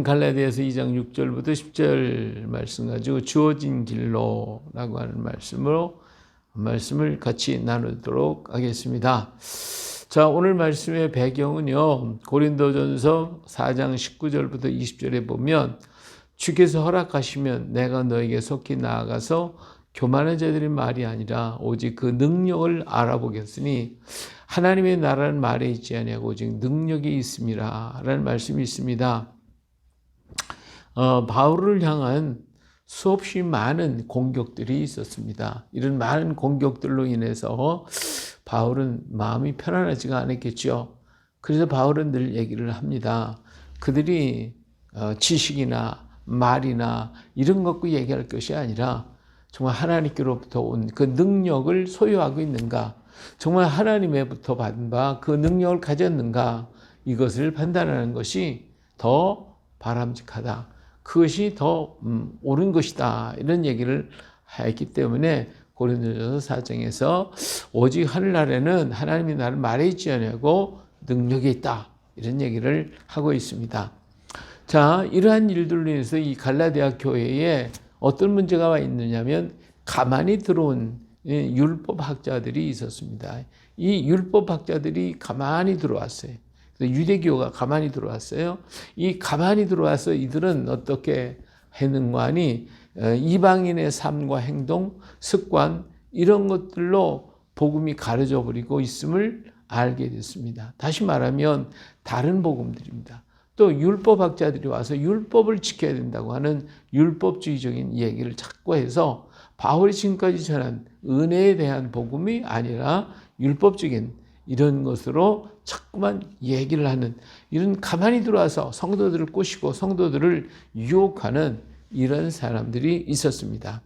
갈라디아서 2장 6절부터 10절 말씀 가지고 주어진 길로라고 하는 말씀을 같이 나누도록 하겠습니다. 자, 오늘 말씀의 배경은요, 고린도전서 4장 19절부터 20절에 보면 주께서 허락하시면 내가 너에게 속히 나아가서 교만한 자들의 말이 아니라 오직 그 능력을 알아보겠으니 하나님의 나라는 말에 있지 아니하고 오직 능력이 있음이라 라는 말씀이 있습니다. 바울을 향한 수없이 많은 공격들이 있었습니다. 이런 많은 공격들로 인해서 바울은 마음이 편안하지가 않았겠죠. 그래서 바울은 늘 얘기를 합니다. 그들이 지식이나 말이나 이런 것고 얘기할 것이 아니라 정말 하나님께로부터 온 그 능력을 소유하고 있는가, 정말 하나님에부터 받은 바 그 능력을 가졌는가, 이것을 판단하는 것이 더 바람직하다. 그것이 더 옳은 것이다. 이런 얘기를 했기 때문에 고린도전서 4장에서 오직 하늘나라에는 하나님이 나를 말해 있지 아니하고 능력이 있다. 이런 얘기를 하고 있습니다. 자, 이러한 일들로 인해서 이 갈라디아 교회에 어떤 문제가 와 있느냐면 가만히 들어온 율법학자들이 있었습니다. 이 율법학자들이 가만히 들어왔어요. 유대교가 가만히 들어왔어요. 이 가만히 들어와서 이들은 어떻게 했는가 하니 이방인의 삶과 행동, 습관 이런 것들로 복음이 가려져 버리고 있음을 알게 됐습니다. 다시 말하면 다른 복음들입니다. 또 율법학자들이 와서 율법을 지켜야 된다고 하는 율법주의적인 얘기를 자꾸 해서 바울이 지금까지 전한 은혜에 대한 복음이 아니라 율법적인 이런 것으로 자꾸만 얘기를 하는, 이런 가만히 들어와서 성도들을 꼬시고 성도들을 유혹하는 이런 사람들이 있었습니다.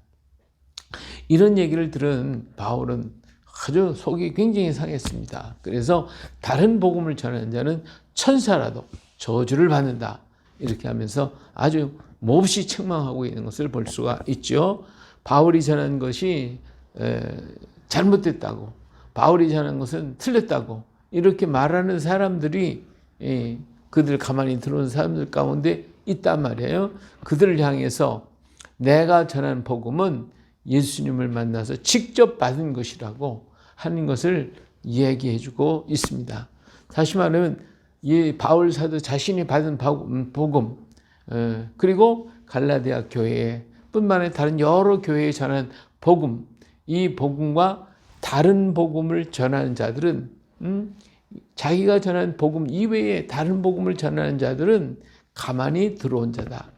이런 얘기를 들은 바울은 아주 속이 굉장히 상했습니다. 그래서 다른 복음을 전하는 자는 천사라도 저주를 받는다. 이렇게 하면서 아주 몹시 책망하고 있는 것을 볼 수가 있죠. 바울이 전한 것이 잘못됐다고, 바울이 전한 것은 틀렸다고 이렇게 말하는 사람들이 그들 가만히 들어온 사람들 가운데 있단 말이에요. 그들을 향해서 내가 전한 복음은 예수님을 만나서 직접 받은 것이라고 하는 것을 얘기해 주고 있습니다. 다시 말하면 이 바울 사도 자신이 받은 복음, 그리고 갈라디아 교회 뿐만 아니라 다른 여러 교회에 전한 복음, 이 복음과 다른 복음을 전하는 자들은 자기가 전한 복음 이외에 다른 복음을 전하는 자들은 가만히 들어온 자다.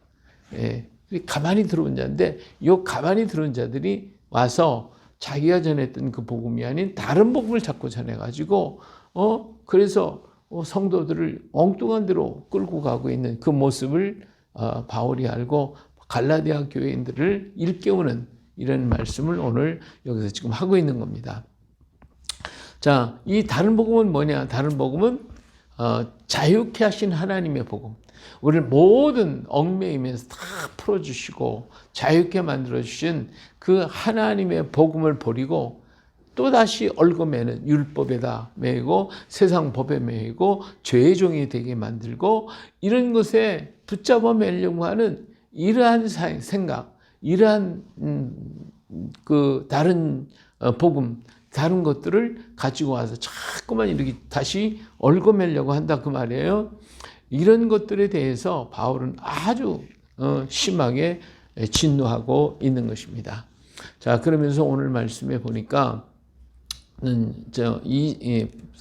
가만히 들어온 자인데 이 가만히 들어온 자들이 와서 자기가 전했던 그 복음이 아닌 다른 복음을 자꾸 전해가지고 그래서 성도들을 엉뚱한 데로 끌고 가고 있는 그 모습을 바울이 알고 갈라디아 교회인들을 일깨우는 이런 말씀을 오늘 여기서 지금 하고 있는 겁니다. 자, 이 다른 복음은 뭐냐? 다른 복음은 자유케 하신 하나님의 복음. 우리를 모든 얽매임에서 다 풀어주시고 자유케 만들어주신 그 하나님의 복음을 버리고 또다시 얽어매는 율법에다 매이고 세상 법에 매이고 죄의 종이 되게 만들고 이런 것에 붙잡아 매려고 하는 이러한 생각, 이러한 그 다른 복음, 다른 것들을 가지고 와서 자꾸만 이렇게 다시 얽어매려고 한다 그 말이에요. 이런 것들에 대해서 바울은 아주 심하게 진노하고 있는 것입니다. 자, 그러면서 오늘 말씀에 보니까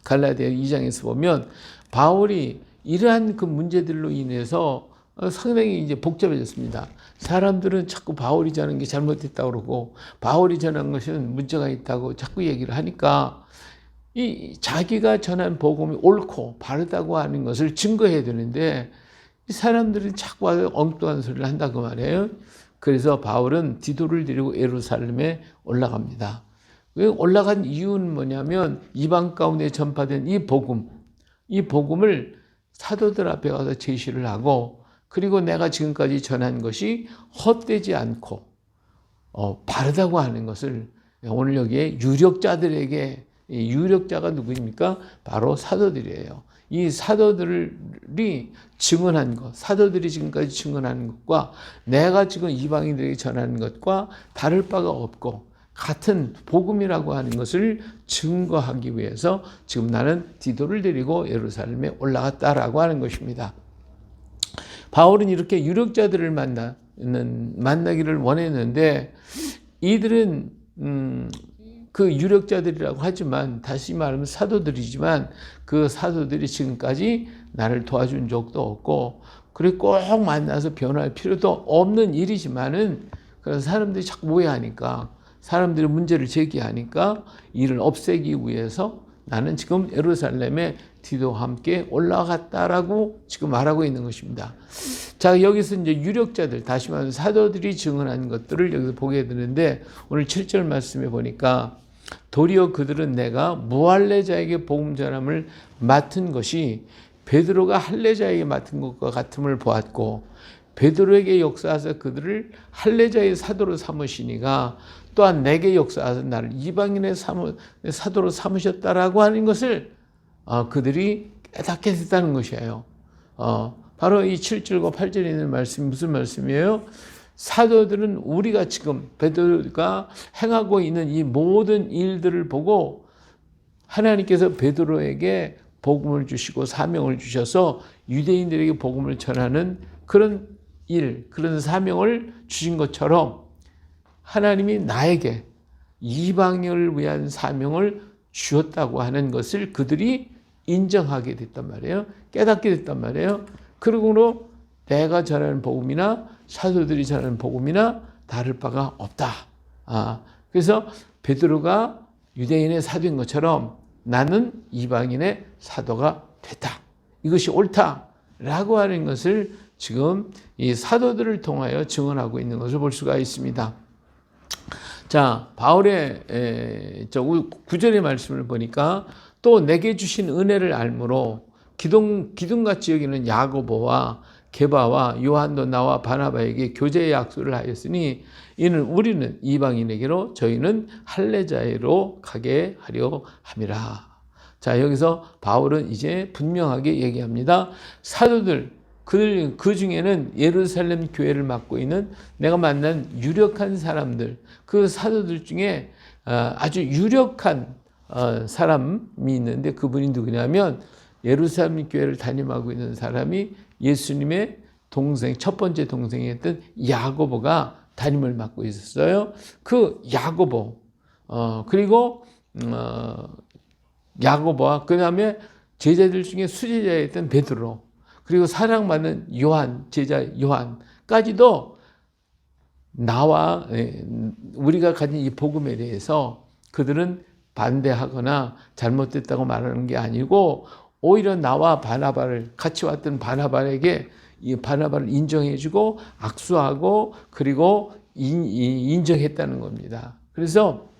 갈라디아 2장에서 보면 바울이 이러한 그 문제들로 인해서 상당히 이제 복잡해졌습니다. 사람들은 자꾸 바울이 전한 게 잘못됐다고 그러고 바울이 전한 것은 문제가 있다고 자꾸 얘기를 하니까 이 자기가 전한 복음이 옳고 바르다고 하는 것을 증거해야 되는데 이 사람들이 자꾸 와서 엉뚱한 소리를 한다 그 말이에요. 그래서 바울은 디도를 데리고 예루살렘에 올라갑니다. 올라간 이유는 뭐냐면 이방 가운데 전파된 이 복음을 사도들 앞에 가서 제시를 하고 그리고 내가 지금까지 전한 것이 헛되지 않고 바르다고 하는 것을 오늘 여기에 유력자들에게, 유력자가 누구입니까? 바로 사도들이에요. 이 사도들이 증언한 것, 사도들이 지금까지 증언하는 것과 내가 지금 이방인들에게 전하는 것과 다를 바가 없고 같은 복음이라고 하는 것을 증거하기 위해서 지금 나는 디도를 데리고 예루살렘에 올라갔다라고 하는 것입니다. 바울은 이렇게 유력자들을 만나기를 원했는데 이들은 그 유력자들이라고 하지만 다시 말하면 사도들이지만 그 사도들이 지금까지 나를 도와준 적도 없고 그리고 꼭 만나서 변화할 필요도 없는 일이지만은 그런 사람들이 자꾸 오해하니까 사람들이 문제를 제기하니까 이를 없애기 위해서 나는 지금 예루살렘에 디도와 함께 올라갔다라고 지금 말하고 있는 것입니다. 자, 여기서 이제 유력자들, 다시 말하면 사도들이 증언한 것들을 여기서 보게 되는데 오늘 7절 말씀에 보니까 도리어 그들은 내가 무할례자에게 복음 전함을 맡은 것이 베드로가 할례자에게 맡은 것과 같음을 보았고 베드로에게 역사하사 그들을 할례자의 사도로 삼으시니가 또한 내게 역사하사 나를 이방인의 사도로 삼으셨다라고 하는 것을 그들이 깨닫게 됐다는 것이에요. 바로 이 7절과 8절에 있는 말씀이 무슨 말씀이에요? 사도들은 우리가 지금 베드로가 행하고 있는 이 모든 일들을 보고 하나님께서 베드로에게 복음을 주시고 사명을 주셔서 유대인들에게 복음을 전하는 그런 일, 그런 사명을 주신 것처럼 하나님이 나에게 이방인을 위한 사명을 주었다고 하는 것을 그들이 인정하게 됐단 말이에요. 깨닫게 됐단 말이에요. 그러므로 내가 전하는 복음이나 사도들이 전하는 복음이나 다를 바가 없다. 그래서 베드로가 유대인의 사도인 것처럼 나는 이방인의 사도가 됐다. 이것이 옳다라고 하는 것을 지금 이 사도들을 통하여 증언하고 있는 것을 볼 수가 있습니다. 자, 바울의 9절의 말씀을 보니까 또 내게 주신 은혜를 알므로 기둥같이 여기는 야고보와 게바와 요한도 나와 바나바에게 교제의 약속을 하였으니 이는 우리는 이방인에게로 저희는 할례자에로 가게 하려 함이라. 자, 여기서 바울은 이제 분명하게 얘기합니다. 사도들 그 중에는 예루살렘 교회를 맡고 있는 내가 만난 유력한 사람들, 그 사도들 중에 아주 유력한 사람이 있는데 그분이 누구냐면 예루살렘 교회를 담임하고 있는 사람이 예수님의 동생, 첫 번째 동생이었던 야고보가 담임을 맡고 있었어요. 그 야고보, 그리고 야고보와 그 다음에 제자들 중에 수제자였던 베드로, 그리고 사랑받는 요한, 제자 요한까지도 나와 우리가 가진 이 복음에 대해서 그들은 반대하거나 잘못됐다고 말하는 게 아니고 오히려 나와 바나바를 같이 왔던 바나바에게 이 바나바를 인정해주고 악수하고 그리고 인정했다는 겁니다. 그래서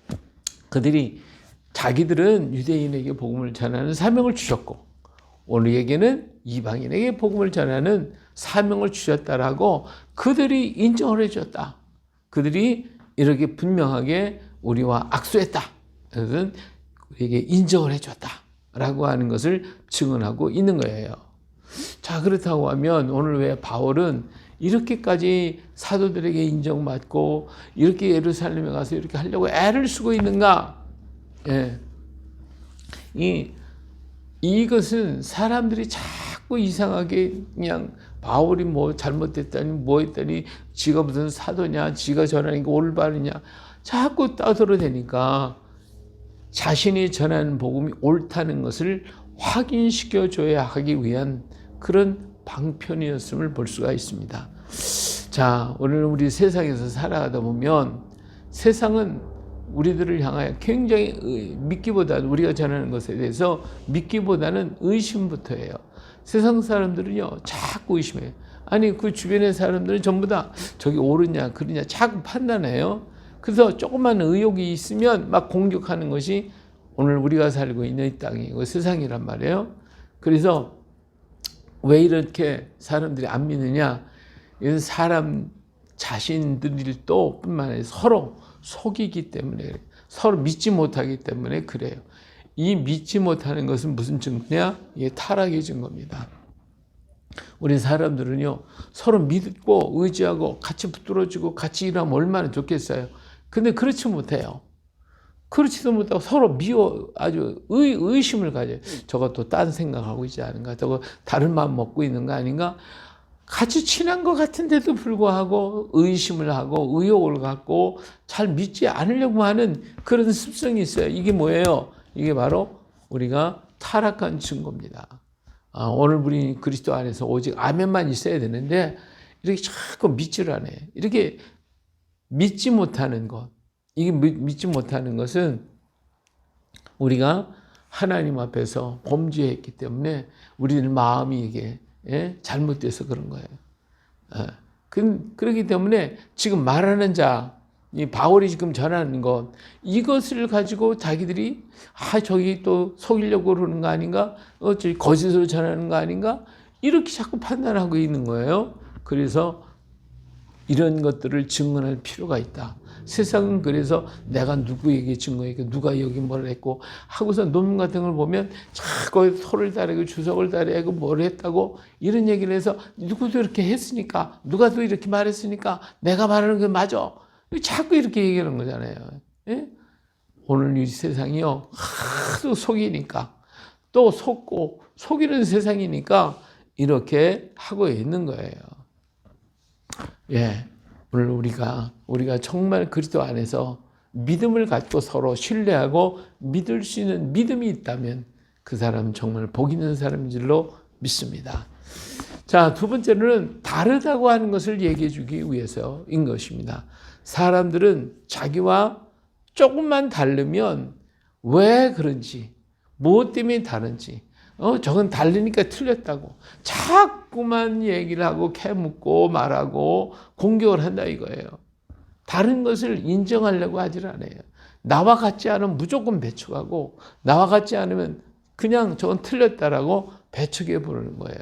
그들이 자기들은 유대인에게 복음을 전하는 사명을 주셨고 우리에게는 이방인에게 복음을 전하는 사명을 주셨다라고 그들이 인정을 해줬다. 그들이 이렇게 분명하게 우리와 악수했다. 그것은 우리에게 인정을 해줬다라고 하는 것을 증언하고 있는 거예요. 자, 그렇다고 하면 오늘 왜 바울은 이렇게까지 사도들에게 인정받고 이렇게 예루살렘에 가서 이렇게 하려고 애를 쓰고 있는가? 예. 이것은 사람들이 자꾸 이상하게 그냥 바울이 뭐 잘못됐다니 뭐 했다니 지가 무슨 사도냐, 지가 전하는 게 올바르냐 자꾸 떠들어대니까 자신이 전하는 복음이 옳다는 것을 확인시켜줘야 하기 위한 그런 방편이었음을 볼 수가 있습니다. 자, 오늘 우리 세상에서 살아가다 보면 세상은 우리들을 향하여 굉장히 믿기보다는 우리가 전하는 것에 대해서 믿기보다는 의심부터 해요. 세상 사람들은요 자꾸 의심해요. 아니 그 주변의 사람들은 전부 다 저기 옳으냐 그러냐 자꾸 판단해요. 그래서 조그만 의혹이 있으면 막 공격하는 것이 오늘 우리가 살고 있는 이 땅이고 세상이란 말이에요. 그래서 왜 이렇게 사람들이 안 믿느냐? 이건 사람 자신들도 뿐만 아니라 서로 속이기 때문에 그래요. 서로 믿지 못하기 때문에 그래요. 이 믿지 못하는 것은 무슨 증거냐? 이게 타락의 증거입니다. 우리 사람들은요, 서로 믿고 의지하고 같이 붙들어주고 같이 일하면 얼마나 좋겠어요. 근데 그렇지 못해요. 그렇지도 못하고 서로 아주 의심을 가져요. 저거 또 딴 생각하고 있지 않은가? 저거 다른 마음 먹고 있는 거 아닌가? 같이 친한 것 같은데도 불구하고 의심을 하고 의욕을 갖고 잘 믿지 않으려고 하는 그런 습성이 있어요. 이게 뭐예요? 이게 바로 우리가 타락한 증거입니다. 오늘 우리 그리스도 안에서 오직 아멘만 있어야 되는데 이렇게 자꾸 믿지를 않아요. 이렇게 믿지 못하는 것, 이게 믿지 못하는 것은 우리가 하나님 앞에서 범죄했기 때문에 우리는 마음이 이게 잘못돼서 그런 거예요. 그렇기 때문에 지금 말하는 자, 이 바울이 지금 전하는 것, 이것을 가지고 자기들이 저기 또 속이려고 그러는 거 아닌가? 저기 거짓으로 전하는 거 아닌가? 이렇게 자꾸 판단하고 있는 거예요. 그래서 이런 것들을 증언할 필요가 있다. 세상은 그래서 내가 누구에게 증거했고 누가 여기 뭘 했고 하고서 논문 같은 걸 보면 자꾸 소를 따르고 주석을 따르고 뭘 했다고 이런 얘기를 해서 누구도 이렇게 했으니까 누가 또 이렇게 말했으니까 내가 말하는 게 맞아. 자꾸 이렇게 얘기하는 거잖아요. 예? 오늘 이 세상이요, 하도 속이니까 또 속고 속이는 세상이니까 이렇게 하고 있는 거예요. 예, 오늘 우리가 정말 그리스도 안에서 믿음을 갖고 서로 신뢰하고 믿을 수 있는 믿음이 있다면 그 사람은 정말 복 있는 사람인 줄로 믿습니다. 자, 두 번째로는 다르다고 하는 것을 얘기해 주기 위해서인 것입니다. 사람들은 자기와 조금만 다르면 왜 그런지, 무엇 때문에 다른지, 저건 다르니까 틀렸다고 자꾸만 얘기를 하고 캐묻고 말하고 공격을 한다 이거예요. 다른 것을 인정하려고 하질 않아요. 나와 같지 않으면 무조건 배척하고 나와 같지 않으면 그냥 저건 틀렸다라고 배척해 보는 거예요.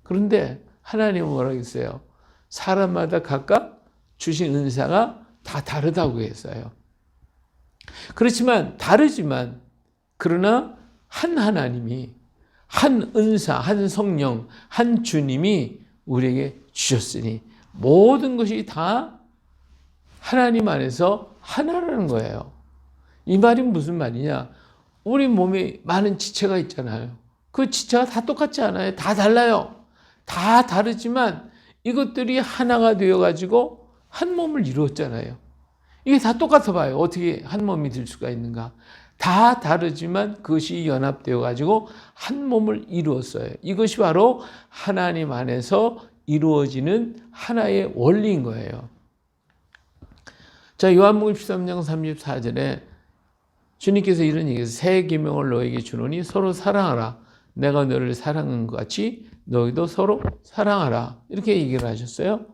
그런데 하나님은 뭐라고 했어요? 사람마다 각각 주신 은사가 다 다르다고 했어요. 그렇지만 다르지만 그러나 한 하나님이 한 은사, 한 성령, 한 주님이 우리에게 주셨으니 모든 것이 다 하나님 안에서 하나라는 거예요. 이 말이 무슨 말이냐? 우리 몸에 많은 지체가 있잖아요. 그 지체가 다 똑같지 않아요. 다 달라요. 다 다르지만 이것들이 하나가 되어가지고 한 몸을 이루었잖아요. 이게 다 똑같아 봐요. 어떻게 한 몸이 될 수가 있는가? 다 다르지만 그것이 연합되어가지고 한 몸을 이루었어요. 이것이 바로 하나님 안에서 이루어지는 하나의 원리인 거예요. 자, 요한복음 13장 34절에 주님께서 이런 얘기해서 새 계명을 너에게 주노니 서로 사랑하라. 내가 너를 사랑한 것 같이 너희도 서로 사랑하라. 이렇게 얘기를 하셨어요.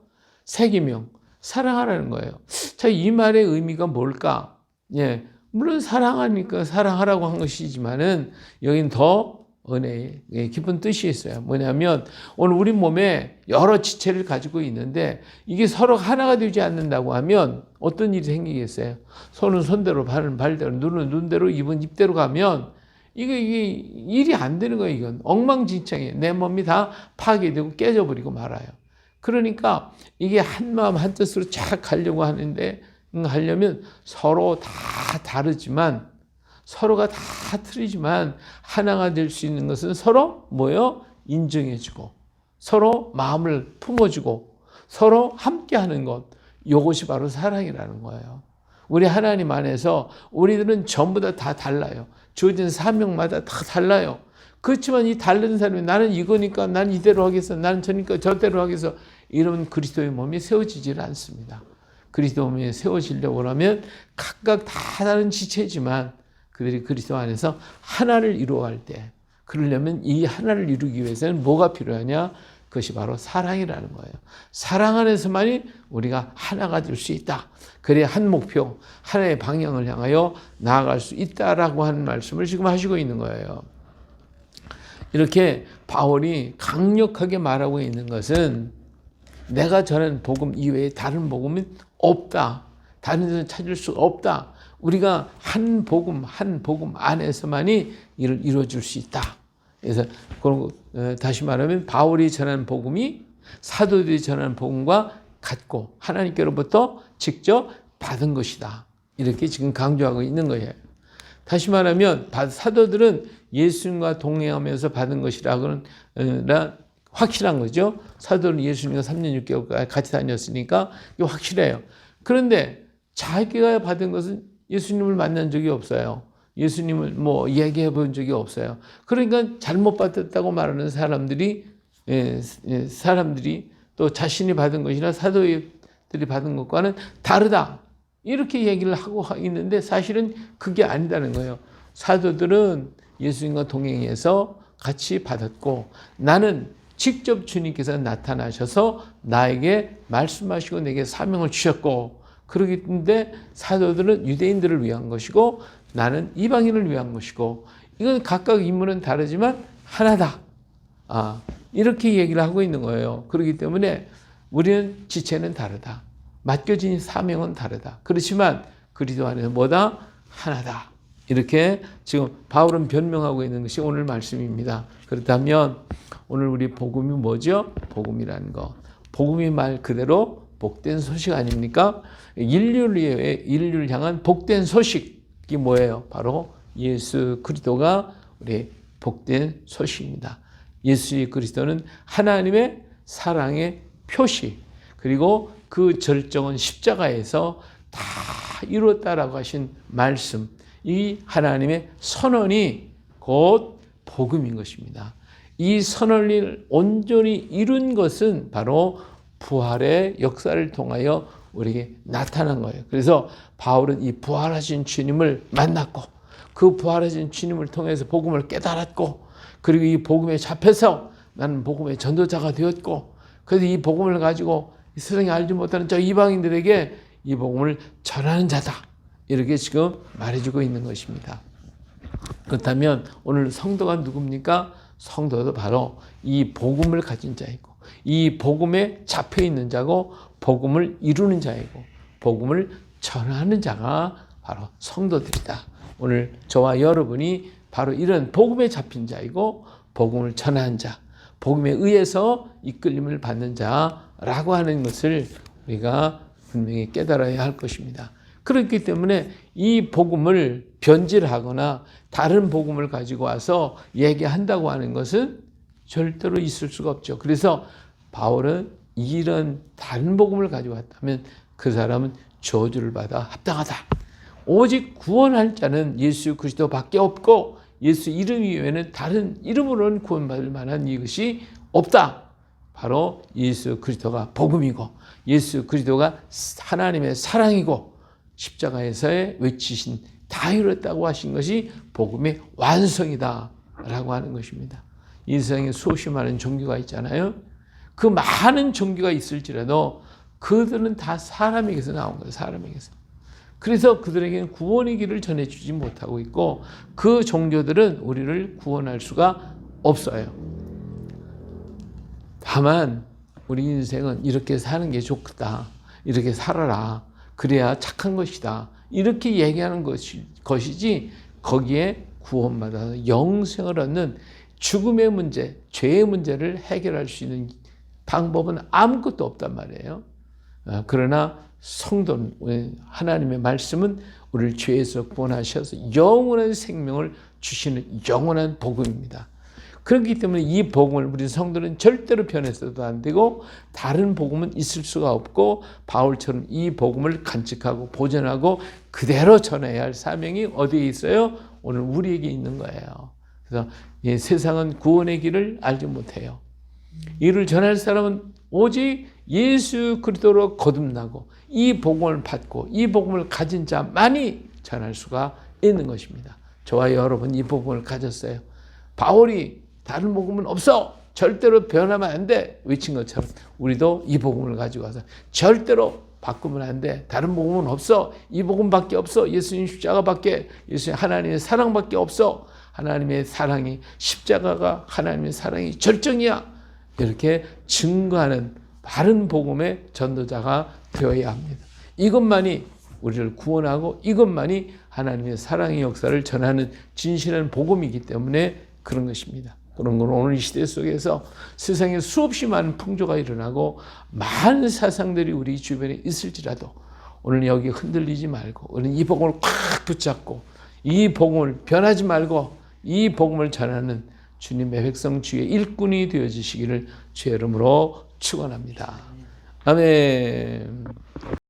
새 계명, 사랑하라는 거예요. 자, 이 말의 의미가 뭘까? 예, 물론 사랑하니까 사랑하라고 한 것이지만은 여기는 더 은혜의 깊은 뜻이 있어요. 뭐냐면 오늘 우리 몸에 여러 지체를 가지고 있는데 이게 서로 하나가 되지 않는다고 하면 어떤 일이 생기겠어요? 손은 손대로, 발은 발대로, 눈은 눈대로, 입은 입대로 가면 이게 일이 안 되는 거예요. 이건 엉망진창이에요. 내 몸이 다 파괴되고 깨져버리고 말아요. 그러니까 이게 한 마음 한 뜻으로 쫙 가려고 하려면 서로 다 다르지만 서로가 다 틀리지만 하나가 될 수 있는 것은 서로 인정해주고 서로 마음을 품어주고 서로 함께하는 것, 이것이 바로 사랑이라는 거예요. 우리 하나님 안에서 우리들은 전부 다 달라요. 주어진 사명마다 다 달라요. 그렇지만 이 다른 사람이 나는 이거니까 난 이대로 하겠어, 나는 저니까 저대로 하겠어, 이런 그리스도의 몸이 세워지질 않습니다. 그리스도 몸이 세워지려고 하면 각각 다 다른 지체지만 그들이 그리스도 안에서 하나를 이루어갈 때, 그러려면 이 하나를 이루기 위해서는 뭐가 필요하냐? 그것이 바로 사랑이라는 거예요. 사랑 안에서만이 우리가 하나가 될 수 있다. 그래야 한 목표, 하나의 방향을 향하여 나아갈 수 있다라고 하는 말씀을 지금 하시고 있는 거예요. 이렇게 바울이 강력하게 말하고 있는 것은 내가 전하는 복음 이외에 다른 복음은 없다. 다른 데는 찾을 수 없다. 우리가 한 복음 안에서만이 이를 이루어질 수 있다. 그래서 다시 말하면 바울이 전한 복음이 사도들이 전한 복음과 같고 하나님께로부터 직접 받은 것이다. 이렇게 지금 강조하고 있는 거예요. 다시 말하면 사도들은 예수님과 동행하면서 받은 것이라고는 확실한 거죠. 사도는 예수님과 3년 6개월 같이 다녔으니까 이게 확실해요. 그런데 자기가 받은 것은 예수님을 만난 적이 없어요. 예수님을 뭐 이야기해 본 적이 없어요. 그러니까 잘못 받았다고 말하는 사람들이 또 자신이 받은 것이나 사도들이 받은 것과는 다르다. 이렇게 얘기를 하고 있는데 사실은 그게 아니다는 거예요. 사도들은 예수님과 동행해서 같이 받았고 나는 직접 주님께서 나타나셔서 나에게 말씀하시고 내게 사명을 주셨고 그러기 때문에 사도들은 유대인들을 위한 것이고 나는 이방인을 위한 것이고 이건 각각 인물은 다르지만 하나다. 이렇게 얘기를 하고 있는 거예요. 그렇기 때문에 우리는 지체는 다르다. 맡겨진 사명은 다르다. 그렇지만 그리스도 안에서 뭐다? 하나다. 이렇게 지금 바울은 변명하고 있는 것이 오늘 말씀입니다. 그렇다면 오늘 우리 복음이 뭐죠? 복음이라는 거. 복음이 말 그대로 복된 소식 아닙니까? 인류를 향한 복된 소식이 뭐예요? 바로 예수 그리스도가 우리 복된 소식입니다. 예수 그리스도는 하나님의 사랑의 표시 그리고 그 절정은 십자가에서 다 이루었다라고 하신 말씀 이 하나님의 선언이 곧 복음인 것입니다. 이 선언을 온전히 이룬 것은 바로 부활의 역사를 통하여 우리에게 나타난 거예요. 그래서 바울은 이 부활하신 주님을 만났고 그 부활하신 주님을 통해서 복음을 깨달았고 그리고 이 복음에 잡혀서 나는 복음의 전도자가 되었고 그래서 이 복음을 가지고 세상에 알지 못하는 저 이방인들에게 이 복음을 전하는 자다. 이렇게 지금 말해주고 있는 것입니다. 그렇다면 오늘 성도가 누굽니까? 성도도 바로 이 복음을 가진 자이고 이 복음에 잡혀 있는 자고 복음을 이루는 자이고 복음을 전하는 자가 바로 성도들이다. 오늘 저와 여러분이 바로 이런 복음에 잡힌 자이고 복음을 전하는 자, 복음에 의해서 이끌림을 받는 자라고 하는 것을 우리가 분명히 깨달아야 할 것입니다. 그렇기 때문에 이 복음을 변질하거나 다른 복음을 가지고 와서 얘기한다고 하는 것은 절대로 있을 수가 없죠. 그래서 바울은 이런 다른 복음을 가지고 왔다면 그 사람은 저주를 받아 합당하다. 오직 구원할 자는 예수 그리스도밖에 없고 예수 이름 이외에는 다른 이름으로는 구원받을 만한 이것이 없다. 바로 예수 그리스도가 복음이고 예수 그리스도가 하나님의 사랑이고 십자가에서의 외치신 다 이뤘다고 하신 것이 복음의 완성이다 라고 하는 것입니다. 이 세상에 수없이 많은 종교가 있잖아요. 그 많은 종교가 있을지라도 그들은 다 사람에게서 나온 거예요. 사람에게서. 그래서 그들에게는 구원의 길을 전해주지 못하고 있고 그 종교들은 우리를 구원할 수가 없어요. 다만 우리 인생은 이렇게 사는 게 좋다. 이렇게 살아라. 그래야 착한 것이다. 이렇게 얘기하는 것이지 거기에 구원받아서 영생을 얻는 죽음의 문제, 죄의 문제를 해결할 수 있는 방법은 아무것도 없단 말이에요. 그러나 성도는 하나님의 말씀은 우리를 죄에서 구원하셔서 영원한 생명을 주시는 영원한 복음입니다. 그렇기 때문에 이 복음을 우리 성도는 절대로 변해서도 안 되고 다른 복음은 있을 수가 없고 바울처럼 이 복음을 간직하고 보존하고 그대로 전해야 할 사명이 어디에 있어요? 오늘 우리에게 있는 거예요. 그래서 세상은 구원의 길을 알지 못해요. 이를 전할 사람은 오직 예수 그리스도로 거듭나고 이 복음을 받고 이 복음을 가진 자만이 전할 수가 있는 것입니다. 저와 여러분 이 복음을 가졌어요. 바울이 다른 복음은 없어. 절대로 변하면 안 돼. 외친 것처럼 우리도 이 복음을 가지고 와서 절대로 바꾸면 안 돼. 다른 복음은 없어. 이 복음밖에 없어. 예수님 십자가밖에, 예수님 하나님의 사랑밖에 없어. 하나님의 사랑이 십자가가 하나님의 사랑이 절정이야. 이렇게 증거하는 바른 복음의 전도자가 되어야 합니다. 이것만이 우리를 구원하고 이것만이 하나님의 사랑의 역사를 전하는 진실한 복음이기 때문에 그런 것입니다. 그런 건 오늘 이 시대 속에서 세상에 수없이 많은 풍조가 일어나고 많은 사상들이 우리 주변에 있을지라도 오늘 여기 흔들리지 말고 오늘 이 복음을 꽉 붙잡고 이 복음을 변하지 말고 이 복음을 전하는 주님의 백성 주의 일꾼이 되어지시기를 주의 이름으로 축원합니다. 아멘.